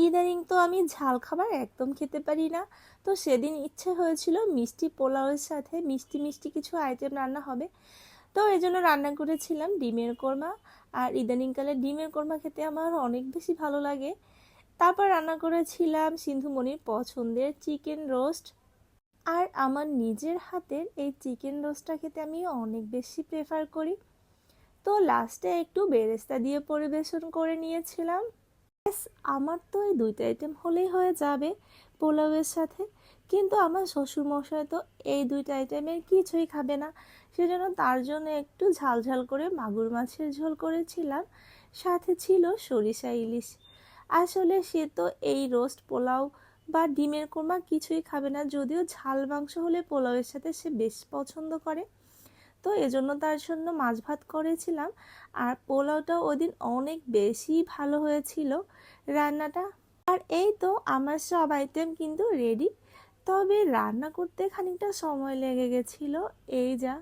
ইদানিং তো আমি ঝাল খাবার একদম খেতে পারি না। তো সেদিন ইচ্ছে হয়েছিল মিষ্টি পোলাওয়ের সাথে মিষ্টি মিষ্টি কিছু আইটেম রান্না হবে। তো এই জন্য রান্না করেছিলাম ডিমের কোরমা। আর ইদানিংকালে ডিমের কোরমা খেতে আমার অনেক বেশি ভালো লাগে। তারপর রান্না করেছিলাম সিন্ধুমণির পছন্দের চিকেন রোস্ট। আর আমার নিজের হাতের এই চিকেন রোস্টটা খেতে আমি অনেক বেশি প্রেফার করি। তো লাস্টে একটু বেরেস্তা দিয়ে পরিবেশন করে নিয়েছিলাম। ব্যাস, আমার তো এই দুইটা আইটেম হলেই হয়ে যাবে পোলাওয়ের সাথে। কিন্তু আমার শ্বশুরমশাই তো এই দুইটা আইটেমের কিছুই খাবে না। সেজন্য তার জন্য একটু ঝাল ঝাল করে মাগুর মাছের ঝোল করেছিলাম, সাথে ছিল সরিষা ইলিশ। আসলে সে তো এই রোস্ট পোলাও বা ডিমের কোরমা কিছুই খাবে না, যদিও ঝাল মাংস হলে পোলাওয়ের সাথে সে বেশ পছন্দ করে। তো এজন্য তার জন্য মাছ ভাত করেছিলাম। আর পোলাওটা ওদিন অনেক বেশি ভালো হয়েছিল রান্নাটা। আর এই তো আমার সব আইটেম কিন্তু রেডি, তবে রান্না করতে খানিকটা সময় লেগে গেছিল। এই যা।